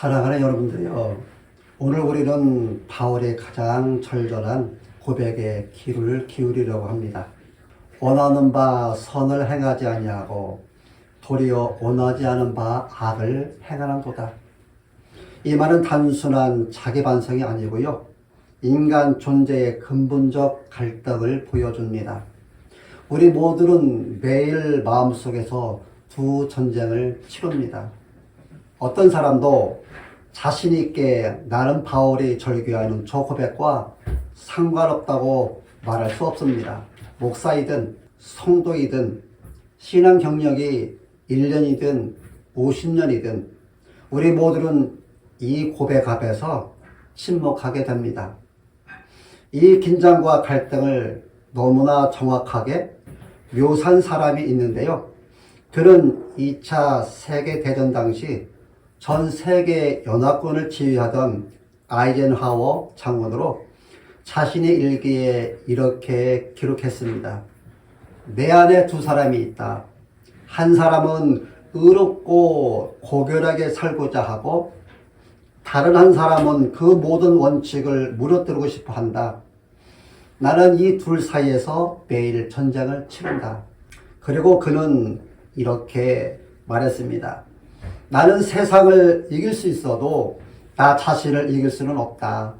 사랑하는 여러분들이요. 오늘 우리는 바울의 가장 절절한 고백에 귀를 기울이려고 합니다. 원하는 바 선을 행하지 아니하고 도리어 원하지 않은 바 악을 행하는도다. 이 말은 단순한 자기 반성이 아니고요. 인간 존재의 근본적 갈등을 보여줍니다. 우리 모두는 매일 마음속에서 두 전쟁을 치릅니다. 어떤 사람도 자신 있게 나는 바울이 절규하는 저 고백과 상관없다고 말할 수 없습니다. 목사이든 성도이든 신앙 경력이 1년이든 50년이든 우리 모두는 이 고백 앞에서 침묵하게 됩니다. 이 긴장과 갈등을 너무나 정확하게 묘사한 사람이 있는데요. 그는 2차 세계대전 당시 전 세계 연합군을 지휘하던 아이젠하워 장군으로 자신의 일기에 이렇게 기록했습니다. 내 안에 두 사람이 있다. 한 사람은 의롭고 고결하게 살고자 하고 다른 한 사람은 그 모든 원칙을 무너뜨리고 싶어 한다. 나는 이 둘 사이에서 매일 전쟁을 치른다. 그리고 그는 이렇게 말했습니다. 나는 세상을 이길 수 있어도 나 자신을 이길 수는 없다.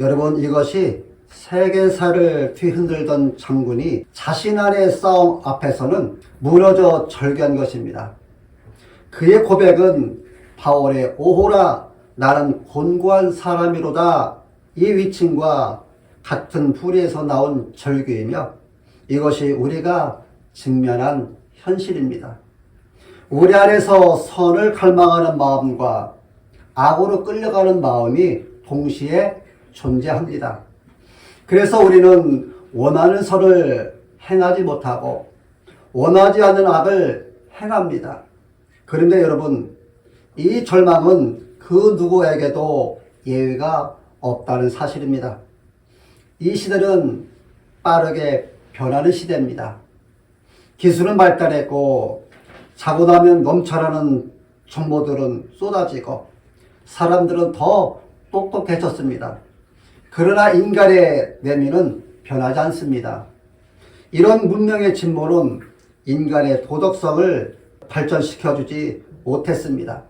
여러분, 이것이 세계사를 뒤흔들던 장군이 자신 안의 싸움 앞에서는 무너져 절규한 것입니다. 그의 고백은 바울의 오호라 나는 곤고한 사람이로다 이 위층과 같은 불의에서 나온 절규이며 이것이 우리가 직면한 현실입니다. 우리 안에서 선을 갈망하는 마음과 악으로 끌려가는 마음이 동시에 존재합니다. 그래서 우리는 원하는 선을 행하지 못하고 원하지 않는 악을 행합니다. 그런데 여러분, 이 절망은 그 누구에게도 예외가 없다는 사실입니다. 이 시대는 빠르게 변하는 시대입니다. 기술은 발달했고 자고 나면 넘쳐나는 정보들은 쏟아지고 사람들은 더 똑똑해졌습니다. 그러나 인간의 내면은 변하지 않습니다. 이런 문명의 진보는 인간의 도덕성을 발전시켜주지 못했습니다.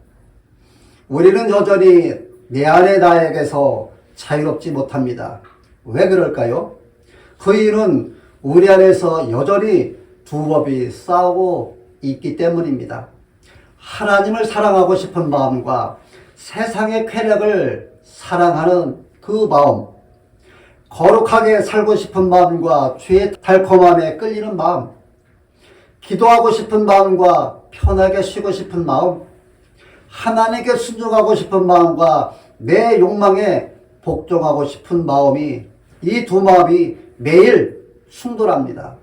우리는 여전히 내 안의 나에게서 자유롭지 못합니다. 왜 그럴까요? 그 이유는 우리 안에서 여전히 두 법이 싸우고 있기 때문입니다. 하나님을 사랑하고 싶은 마음과 세상의 쾌락을 사랑하는 그 마음, 거룩하게 살고 싶은 마음과 죄의 달콤함에 끌리는 마음, 기도하고 싶은 마음과 편하게 쉬고 싶은 마음, 하나님께 순종하고 싶은 마음과 내 욕망에 복종하고 싶은 마음이 이 두 마음이 매일 충돌합니다.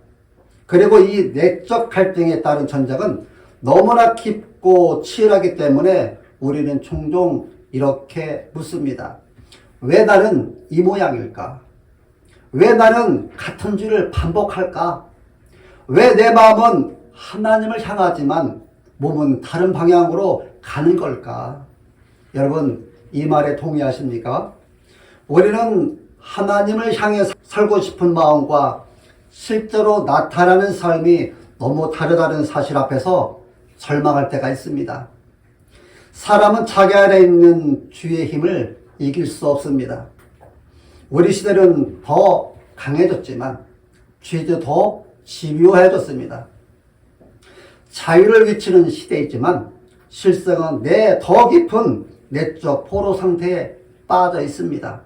그리고 이 내적 갈등에 따른 전쟁은 너무나 깊고 치열하기 때문에 우리는 종종 이렇게 묻습니다. 왜 나는 이 모양일까? 왜 나는 같은 죄를 반복할까? 왜 내 마음은 하나님을 향하지만 몸은 다른 방향으로 가는 걸까? 여러분, 이 말에 동의하십니까? 우리는 하나님을 향해 살고 싶은 마음과 실제로 나타나는 삶이 너무 다르다는 사실 앞에서 절망할 때가 있습니다. 사람은 자기 안에 있는 주의 힘을 이길 수 없습니다. 우리 시대는 더 강해졌지만 죄도 더 집요해졌습니다. 자유를 외치는 시대이지만 실상은 더 깊은 내적 포로 상태에 빠져 있습니다.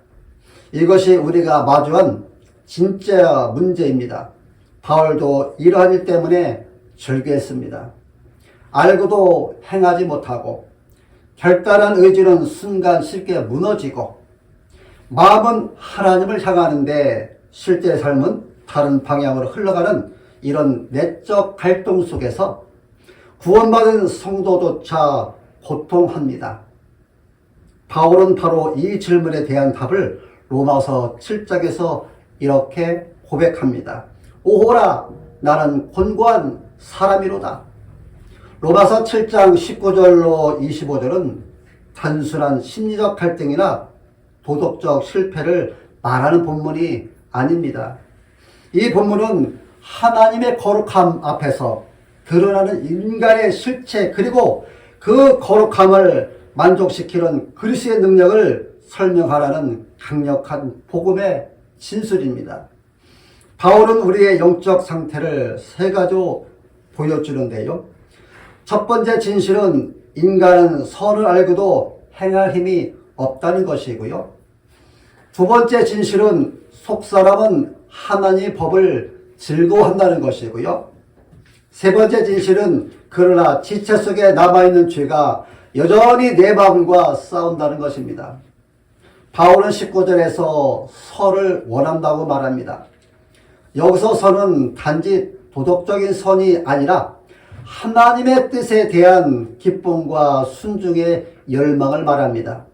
이것이 우리가 마주한 진짜 문제입니다. 바울도 이러한 일 때문에 절규했습니다. 알고도 행하지 못하고 결단한 의지는 순간 쉽게 무너지고 마음은 하나님을 향하는데 실제 삶은 다른 방향으로 흘러가는 이런 내적 갈등 속에서 구원받은 성도조차 고통합니다. 바울은 바로 이 질문에 대한 답을 로마서 7장에서 이렇게 고백합니다. 오호라 나는 곤고한 사람이로다. 로마서 7장 19절로 25절은 단순한 심리적 갈등이나 도덕적 실패를 말하는 본문이 아닙니다. 이 본문은 하나님의 거룩함 앞에서 드러나는 인간의 실체, 그리고 그 거룩함을 만족시키는 그리스도의 능력을 설명하라는 강력한 복음의 진술입니다. 바울은 우리의 영적 상태를 세 가지로 보여주는데요. 첫 번째 진실은 인간은 선을 알고도 행할 힘이 없다는 것이고요. 두 번째 진실은 속사람은 하나님의 법을 즐거워한다는 것이고요. 세 번째 진실은 그러나 지체 속에 남아있는 죄가 여전히 내 마음과 싸운다는 것입니다. 바울은 19절에서 선을 원한다고 말합니다. 여기서 선은 단지 도덕적인 선이 아니라 하나님의 뜻에 대한 기쁨과 순종의 열망을 말합니다.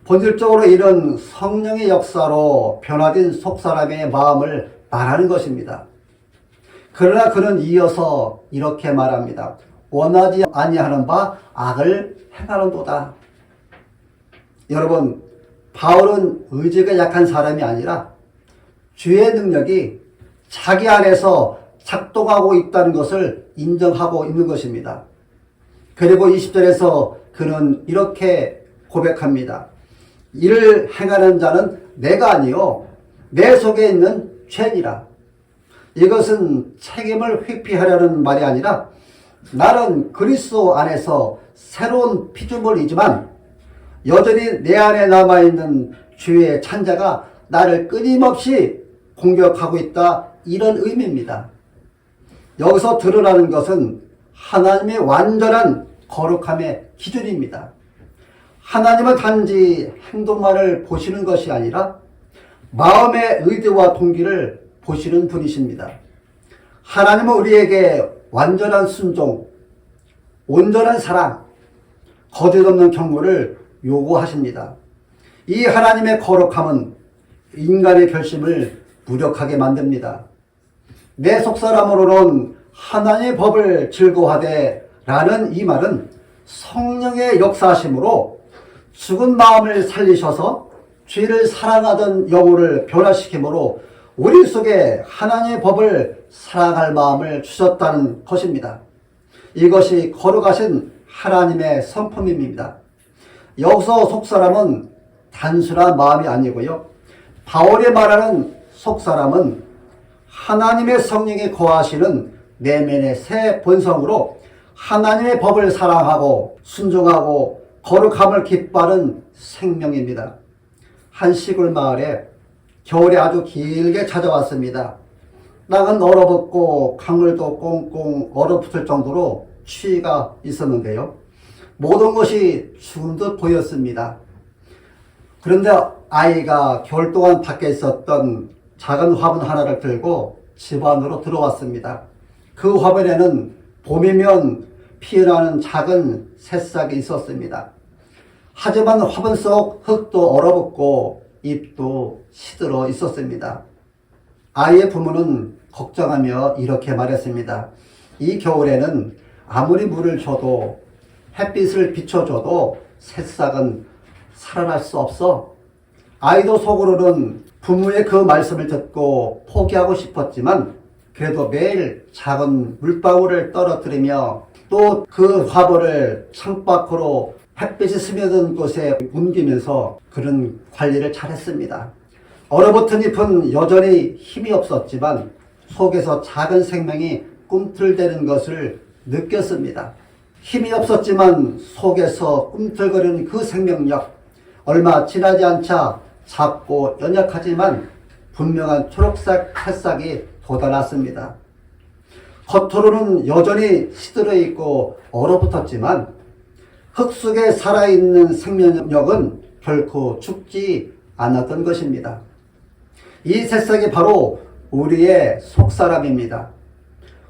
본질적으로 이런 성령의 역사로 변화된 속사람의 마음을 말하는 것입니다. 그러나 그는 이어서 이렇게 말합니다. 원하지 아니하는 바 악을 행하는도다. 여러분, 바울은 의지가 약한 사람이 아니라 주의 능력이 자기 안에서 작동하고 있다는 것을 인정하고 있는 것입니다. 그리고 20절에서 그는 이렇게 고백합니다. 이를 행하는 자는 내가 아니요 내 속에 있는 죄니라. 이것은 책임을 회피하려는 말이 아니라 나는 그리스도 안에서 새로운 피조물이지만 여전히 내 안에 남아있는 죄의 찬자가 나를 끊임없이 공격하고 있다, 이런 의미입니다. 여기서 드러나는 것은 하나님의 완전한 거룩함의 기준입니다. 하나님은 단지 행동만을 보시는 것이 아니라 마음의 의도와 동기를 보시는 분이십니다. 하나님은 우리에게 완전한 순종, 온전한 사랑, 거짓없는 경고를 요구하십니다. 이 하나님의 거룩함은 인간의 결심을 무력하게 만듭니다. 내 속사람으로는 하나님의 법을 즐거워하되 라는 이 말은 성령의 역사하심으로 죽은 마음을 살리셔서 죄를 사랑하던 영혼을 변화시키므로 우리 속에 하나님의 법을 사랑할 마음을 주셨다는 것입니다. 이것이 거룩하신 하나님의 성품입니다. 여기서 속사람은 단순한 마음이 아니고요. 바울이 말하는 속사람은 하나님의 성령이 거하시는 내면의 새 본성으로 하나님의 법을 사랑하고 순종하고 거룩함을 기뻐하는 생명입니다. 한 시골 마을에 겨울에 아주 길게 찾아왔습니다. 땅은 얼어붙고 강물도 꽁꽁 얼어붙을 정도로 추위가 있었는데요. 모든 것이 죽은 듯 보였습니다. 그런데 아이가 겨울 동안 밖에 있었던 작은 화분 하나를 들고 집 안으로 들어왔습니다. 그 화분에는 봄이면 피어나는 작은 새싹이 있었습니다. 하지만 화분 속 흙도 얼어붙고 잎도 시들어 있었습니다. 아이의 부모는 걱정하며 이렇게 말했습니다. 이 겨울에는 아무리 물을 줘도 햇빛을 비춰줘도 새싹은 살아날 수 없어. 아이도 속으로는 부모의 그 말씀을 듣고 포기하고 싶었지만 그래도 매일 작은 물방울을 떨어뜨리며 또 그 화분을 창밖으로 햇빛이 스며든 곳에 옮기면서 그런 관리를 잘했습니다. 얼어붙은 잎은 여전히 힘이 없었지만 속에서 작은 생명이 꿈틀대는 것을 느꼈습니다. 힘이 없었지만 속에서 꿈틀거리는 그 생명력, 얼마 지나지 않자 작고 연약하지만 분명한 초록색 새싹이 돋아났습니다. 겉으로는 여전히 시들어 있고 얼어붙었지만 흙 속에 살아있는 생명력은 결코 죽지 않았던 것입니다. 이 새싹이 바로 우리의 속사람입니다.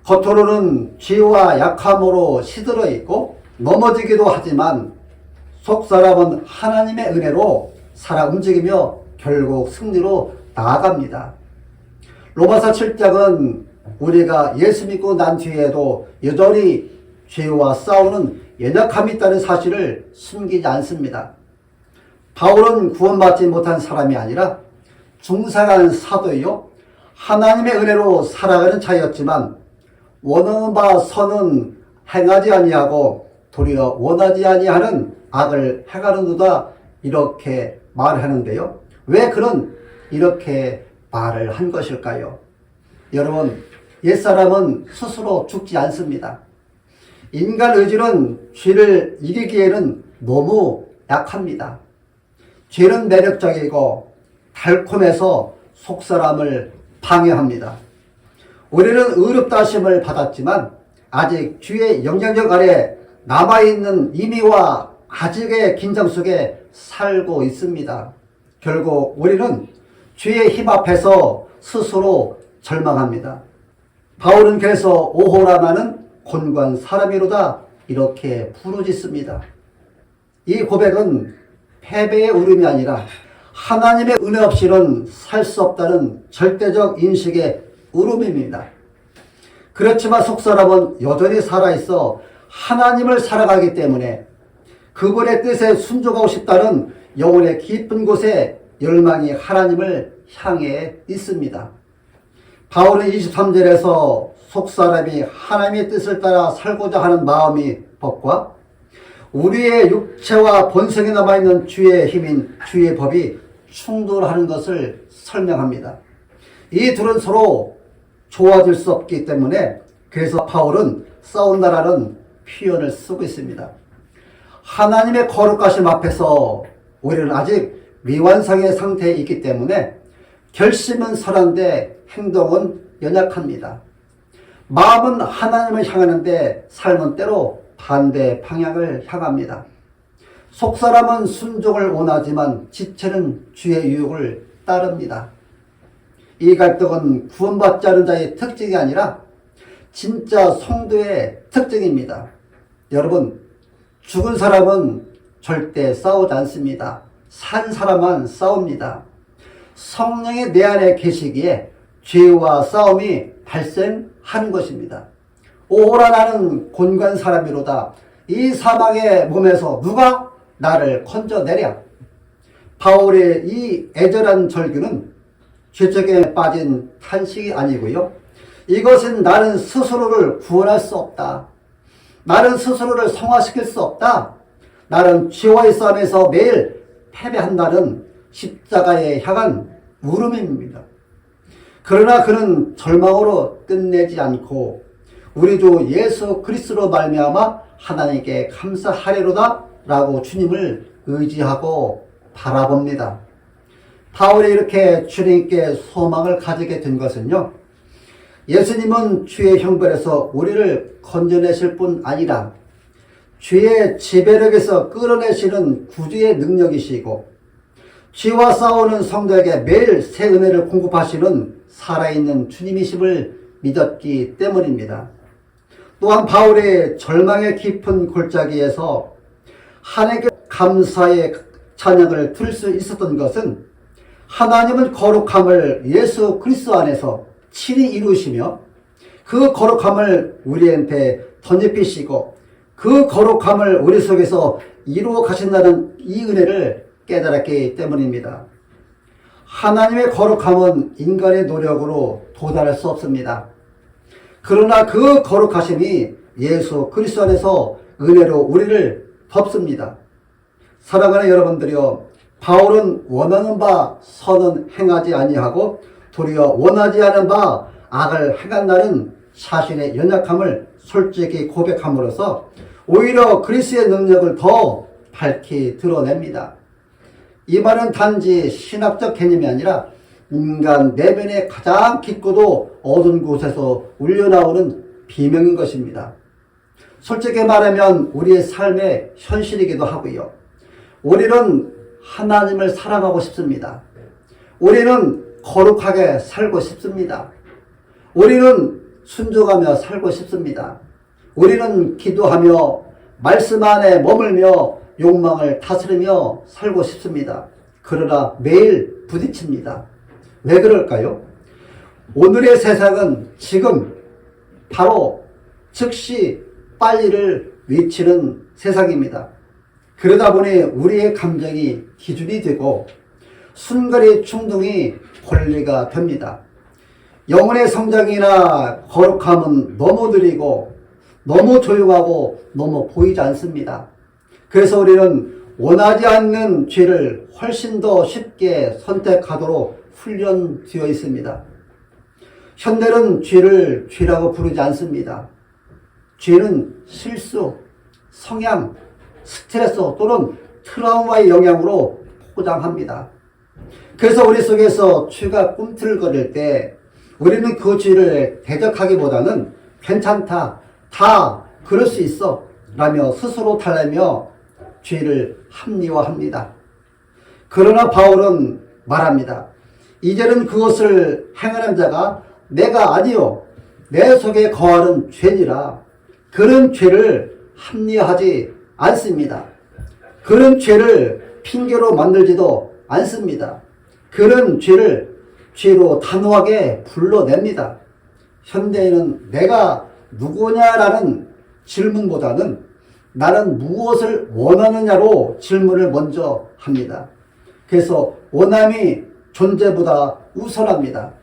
겉으로는 죄와 약함으로 시들어 있고 넘어지기도 하지만 속사람은 하나님의 은혜로 살아 움직이며 결국 승리로 나아갑니다. 로마서 7장은 우리가 예수 믿고 난 뒤에도 여전히 죄와 싸우는 연약함이 있다는 사실을 숨기지 않습니다. 바울은 구원받지 못한 사람이 아니라 중생한 사도이요 하나님의 은혜로 살아가는 자였지만 원하는 바 선은 행하지 아니하고 도리어 원하지 아니하는 악을 행하는도다, 이렇게 말하는데요. 왜 그는 이렇게 말을 한 것일까요? 여러분, 옛사람은 스스로 죽지 않습니다. 인간 의지는 죄를 이기기에는 너무 약합니다. 죄는 매력적이고 달콤해서 속사람을 방해합니다. 우리는 의롭다 하심을 받았지만 아직 죄의 영향력 아래 남아있는 임의와 아직의 긴장 속에 살고 있습니다. 결국 우리는 죄의 힘 앞에서 스스로 절망합니다. 바울은 그래서 오호라 나는 곤고한 사람이로다, 이렇게 부르짖습니다. 이 고백은 패배의 울음이 아니라 하나님의 은혜 없이는 살 수 없다는 절대적 인식의 울음입니다. 그렇지만 속사람은 여전히 살아있어 하나님을 살아가기 때문에 그분의 뜻에 순종하고 싶다는 영혼의 깊은 곳에 열망이 하나님을 향해 있습니다. 바울은 23절에서 속사람이 하나님의 뜻을 따라 살고자 하는 마음이 법과 우리의 육체와 본성에 남아있는 주의 힘인 주의 법이 충돌하는 것을 설명합니다. 이 둘은 서로 좋아질 수 없기 때문에 그래서 바울은 싸운다라는 표현을 쓰고 있습니다. 하나님의 거룩하심 앞에서 우리는 아직 미완성의 상태에 있기 때문에 결심은 선한데 행동은 연약합니다. 마음은 하나님을 향하는데 삶은 때로 반대 방향을 향합니다. 속사람은 순종을 원하지만 지체는 주의 유혹을 따릅니다. 이 갈등은 구원받지 않은 자의 특징이 아니라 진짜 성도의 특징입니다. 여러분, 죽은 사람은 절대 싸우지 않습니다. 산 사람만 싸웁니다. 성령이 내 안에 계시기에 죄와 싸움이 발생하는 것입니다. 오호라 나는 곤고한 사람이로다. 이 사망의 몸에서 누가 나를 건져내랴. 바울의 이 애절한 절규는 죄책에 빠진 탄식이 아니고요. 이것은 나는 스스로를 구원할 수 없다. 나는 스스로를 성화시킬 수 없다. 나는 죄와의 싸움에서 매일 패배한다는 십자가에 향한 울음입니다. 그러나 그는 절망으로 끝내지 않고 우리 주 예수 그리스도로 말미암아 하나님께 감사하리로다 라고 주님을 의지하고 바라봅니다. 바울이 이렇게 주님께 소망을 가지게 된 것은요, 예수님은 죄의 형벌에서 우리를 건져내실 뿐 아니라 죄의 지배력에서 끌어내시는 구주의 능력이시고 죄와 싸우는 성도에게 매일 새 은혜를 공급하시는 살아있는 주님이심을 믿었기 때문입니다. 또한 바울의 절망의 깊은 골짜기에서 하나님께 감사의 찬양을 들을 수 있었던 것은 하나님은 거룩함을 예수 그리스도 안에서 친히 이루시며 그 거룩함을 우리한테 던져주시고 그 거룩함을 우리 속에서 이루어 가신다는 이 은혜를 깨달았기 때문입니다. 하나님의 거룩함은 인간의 노력으로 도달할 수 없습니다. 그러나 그 거룩하심이 예수 그리스도 안에서 은혜로 우리를 덮습니다. 사랑하는 여러분들이여, 바울은 원하는 바 선은 행하지 아니하고 도리어 원하지 않은 바 악을 행한다는 자신의 연약함을 솔직히 고백함으로써 오히려 그리스도의 능력을 더 밝히 드러냅니다. 이 말은 단지 신학적 개념이 아니라 인간 내면의 가장 깊고도 어두운 곳에서 울려나오는 비명인 것입니다. 솔직히 말하면 우리의 삶의 현실이기도 하고요. 우리는 하나님을 사랑하고 싶습니다. 우리는 거룩하게 살고 싶습니다. 우리는 순종하며 살고 싶습니다. 우리는 기도하며 말씀 안에 머물며 욕망을 다스리며 살고 싶습니다. 그러나 매일 부딪힙니다. 왜 그럴까요? 오늘의 세상은 지금 바로 즉시 빨리를 위치는 세상입니다. 그러다 보니 우리의 감정이 기준이 되고 순간의 충동이 권리가 됩니다. 영혼의 성장이나 거룩함은 너무 느리고 너무 조용하고 너무 보이지 않습니다. 그래서 우리는 원하지 않는 죄를 훨씬 더 쉽게 선택하도록 훈련되어 있습니다. 현대는 죄를 죄라고 부르지 않습니다. 죄는 실수, 성향, 스트레스 또는 트라우마의 영향으로 포장합니다. 그래서 우리 속에서 죄가 꿈틀거릴 때 우리는 그 죄를 대적하기보다는 괜찮다, 다 그럴 수 있어 라며 스스로 달래며 죄를 합리화합니다. 그러나 바울은 말합니다. 이제는 그것을 행하는 자가 내가 아니요 내 속에 거하는 죄니라. 그런 죄를 합리화하지 않습니다. 그런 죄를 핑계로 만들지도 않습니다. 그런 죄를 죄로 단호하게 불러냅니다. 현대인은 내가 누구냐라는 질문보다는 나는 무엇을 원하느냐로 질문을 먼저 합니다. 그래서 원함이 존재보다 우선합니다.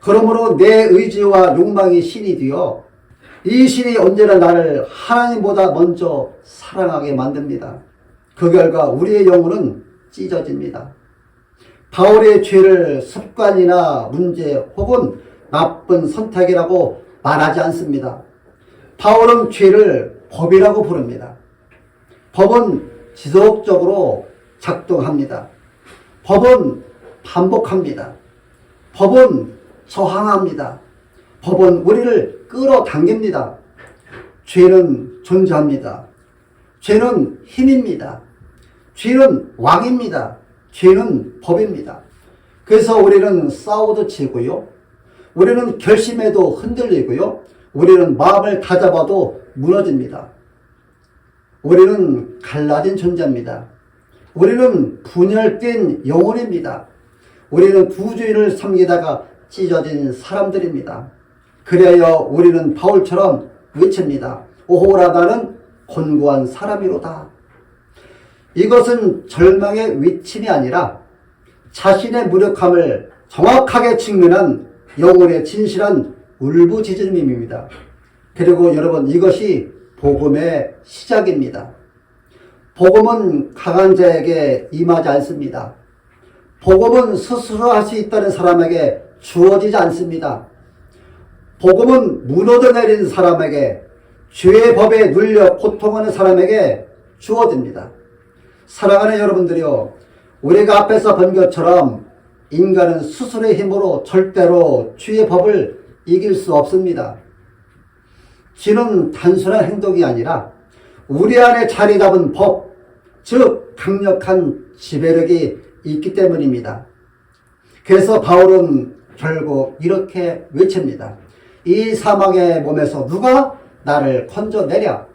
그러므로 내 의지와 욕망이 신이 되어 이 신이 언제나 나를 하나님보다 먼저 사랑하게 만듭니다. 그 결과 우리의 영혼은 찢어집니다. 바울의 죄를 습관이나 문제 혹은 나쁜 선택이라고 말하지 않습니다. 바울은 죄를 법이라고 부릅니다. 법은 지속적으로 작동합니다. 법은 반복합니다. 법은 저항합니다. 법은 우리를 끌어당깁니다. 죄는 존재합니다. 죄는 힘입니다. 죄는 왕입니다. 죄는 법입니다. 그래서 우리는 싸워도 지고요. 우리는 결심해도 흔들리고요. 우리는 마음을 다잡아도 무너집니다. 우리는 갈라진 존재입니다. 우리는 분열된 영혼입니다. 우리는 두 주인을 섬기다가 찢어진 사람들입니다. 그래야 우리는 바울처럼 외칩니다. 오호라 나는 곤고한 사람이로다. 이것은 절망의 외침이 아니라 자신의 무력함을 정확하게 직면한 영혼의 진실한 울부짖음입니다. 그리고 여러분 이것이 복음의 시작입니다. 복음은 강한 자에게 임하지 않습니다. 복음은 스스로 할 수 있다는 사람에게 주어지지 않습니다. 복음은 무너져 내린 사람에게 죄의 법에 눌려 고통하는 사람에게 주어집니다. 사랑하는 여러분들이요, 우리가 앞에서 본 것처럼 인간은 스스로의 힘으로 절대로 죄의 법을 이길 수 없습니다. 죄는 단순한 행동이 아니라 우리 안에 자리 잡은 법, 즉 강력한 지배력이 있기 때문입니다. 그래서 바울은 결국 이렇게 외칩니다. 이 사망의 몸에서 누가 나를 건져내랴?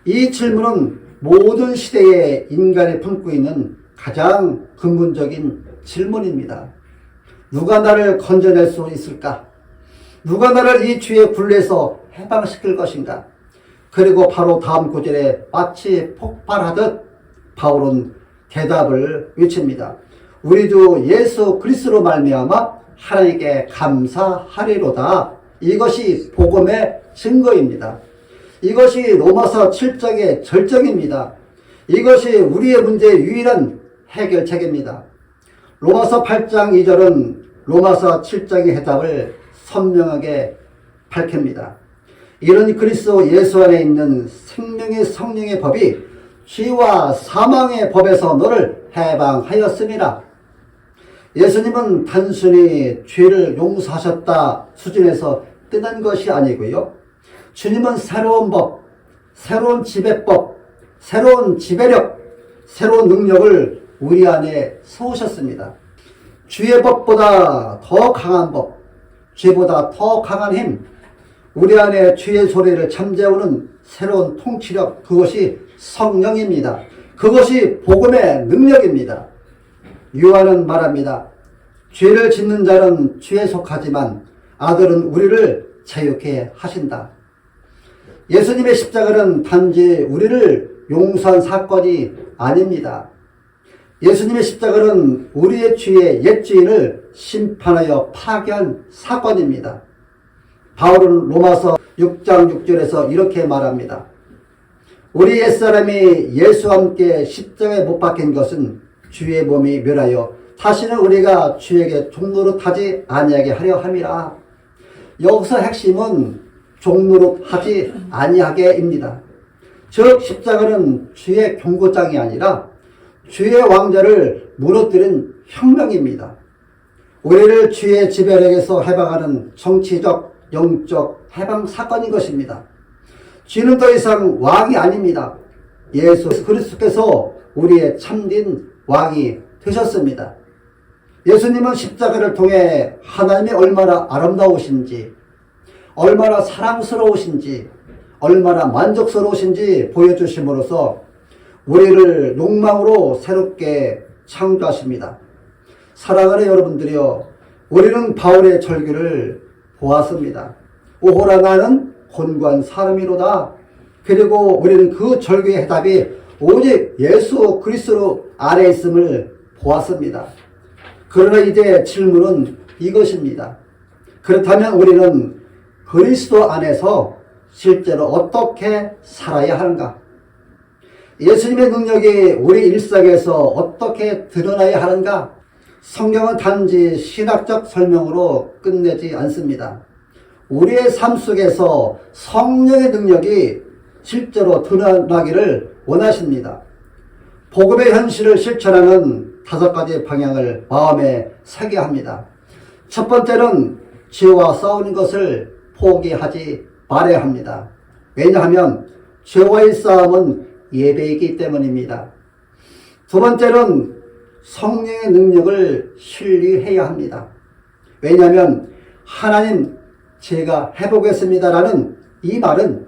이 질문은 모든 시대에 인간이 품고 있는 가장 근본적인 질문입니다. 누가 나를 건져낼 수 있을까? 누가 나를 이 죄의 굴레에서 해방시킬 것인가? 그리고 바로 다음 구절에 마치 폭발하듯 바울은 대답을 외칩니다. 우리도 예수 그리스도로 말미암아 하나님께 감사하리로다. 이것이 복음의 증거입니다. 이것이 로마서 7장의 절정입니다. 이것이 우리의 문제의 유일한 해결책입니다. 로마서 8장 2절은 로마서 7장의 해답을 선명하게 밝힙니다. 이런 그리스도 예수 안에 있는 생명의 성령의 법이 죄와 사망의 법에서 너를 해방하였음이라. 예수님은 단순히 죄를 용서하셨다 수준에서 끝난 것이 아니고요. 주님은 새로운 법, 새로운 지배법, 새로운 지배력, 새로운 능력을 우리 안에 세우셨습니다. 주의 법보다 더 강한 법, 죄보다 더 강한 힘, 우리 안에 주의 소리를 잠재우는 새로운 통치력, 그것이 성령입니다. 그것이 복음의 능력입니다. 요한은 말합니다. 죄를 짓는 자는 죄에 속하지만 아들은 우리를 자유케 하신다. 예수님의 십자가는 단지 우리를 용서한 사건이 아닙니다. 예수님의 십자가는 우리의 죄의 옛 죄인을 심판하여 파괴한 사건입니다. 바울은 로마서 6장 6절에서 이렇게 말합니다. 우리 옛사람이 예수와 함께 십자가에 못 박힌 것은 주의 몸이 멸하여 다시는 우리가 주에게 종노릇하지 아니하게 하려 함이라. 여기서 핵심은 종노릇하지 아니하게입니다. 즉 십자가는 주의 경고장이 아니라 주의 왕자를 무너뜨린 혁명입니다. 우리를 주의 지배력에서 해방하는 정치적, 영적 해방 사건인 것입니다. 주는 더 이상 왕이 아닙니다. 예수 그리스도께서 우리의 참된 왕이 되셨습니다. 예수님은 십자가를 통해 하나님이 얼마나 아름다우신지, 얼마나 사랑스러우신지, 얼마나 만족스러우신지 보여주심으로써 우리를 욕망으로 새롭게 창조하십니다. 사랑하는 여러분들이여, 우리는 바울의 절규를 보았습니다. 오호라 나는 곤고한 사람이로다. 그리고 우리는 그 절규의 해답이 오직 예수 그리스도 안에 있음을 보았습니다. 그러나 이제 질문은 이것입니다. 그렇다면 우리는 그리스도 안에서 실제로 어떻게 살아야 하는가? 예수님의 능력이 우리 일상에서 어떻게 드러나야 하는가? 성경은 단지 신학적 설명으로 끝내지 않습니다. 우리의 삶 속에서 성령의 능력이 실제로 드러나기를 원하십니다. 복음의 현실을 실천하는 5가지 방향을 마음에 새게 합니다. 첫 번째는 죄와 싸우는 것을 포기하지 말아야 합니다. 왜냐하면 죄와의 싸움은 예배이기 때문입니다. 두 번째는 성령의 능력을 신뢰해야 합니다. 왜냐하면 하나님 제가 해보겠습니다라는 이 말은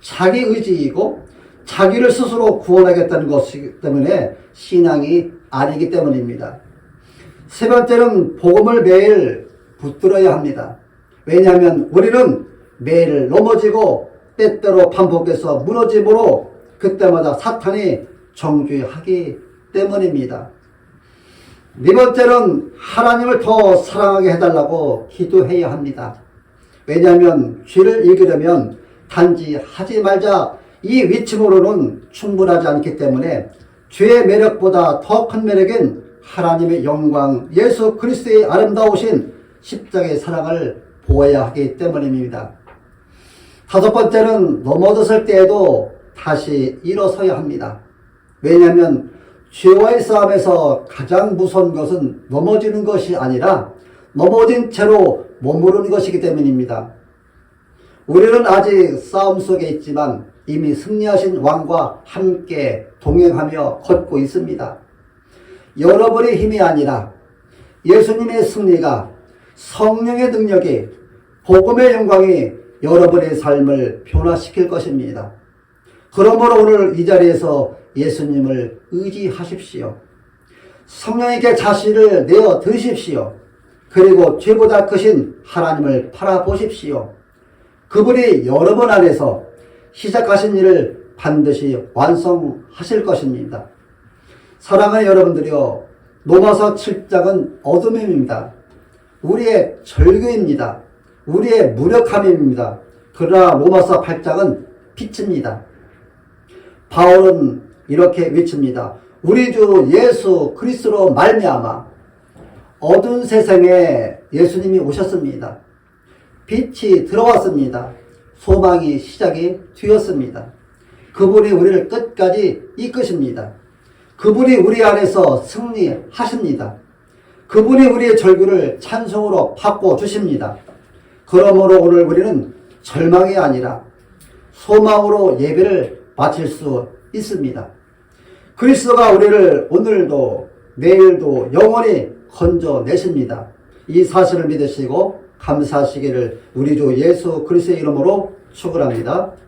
자기 의지이고 자기를 스스로 구원하겠다는 것이기 때문에 신앙이 아니기 때문입니다. 세 번째는 복음을 매일 붙들어야 합니다. 왜냐하면 우리는 매일 넘어지고 때때로 반복해서 무너짐으로 그때마다 사탄이 정죄하기 때문입니다. 네 번째는 하나님을 더 사랑하게 해달라고 기도해야 합니다. 왜냐하면 죄를 이기려면 단지 하지 말자 이 위침으로는 충분하지 않기 때문에 죄의 매력보다 더 큰 매력인 하나님의 영광, 예수 그리스도의 아름다우신 십자가의 사랑을 보아야 하기 때문입니다. 다섯 번째는 넘어졌을 때에도 다시 일어서야 합니다. 왜냐하면 죄와의 싸움에서 가장 무서운 것은 넘어지는 것이 아니라 넘어진 채로 머무르는 것이기 때문입니다. 우리는 아직 싸움 속에 있지만 이미 승리하신 왕과 함께 동행하며 걷고 있습니다. 여러분의 힘이 아니라 예수님의 승리가, 성령의 능력이, 복음의 영광이 여러분의 삶을 변화시킬 것입니다. 그러므로 오늘 이 자리에서 예수님을 의지하십시오. 성령에게 자신을 내어 드십시오. 그리고 죄보다 크신 하나님을 바라보십시오. 그분이 여러분 안에서 시작하신 일을 반드시 완성하실 것입니다. 사랑하는 여러분들이여, 로마서 7장은 어둠입니다. 우리의 절규입니다. 우리의 무력함입니다. 그러나 로마서 8장은 빛입니다. 바울은 이렇게 외칩니다. 우리 주 예수 그리스도로 말미암아 어두운 세상에 예수님이 오셨습니다. 빛이 들어왔습니다. 소망이 시작이 되었습니다. 그분이 우리를 끝까지 이끄십니다. 그분이 우리 안에서 승리하십니다. 그분이 우리의 절규를 찬송으로 바꿔주십니다. 그러므로 오늘 우리는 절망이 아니라 소망으로 예배를 마칠 수 있습니다. 그리스도가 우리를 오늘도 내일도 영원히 건져내십니다. 이 사실을 믿으시고 감사하시기를 우리 주 예수 그리스도의 이름으로 축원합니다.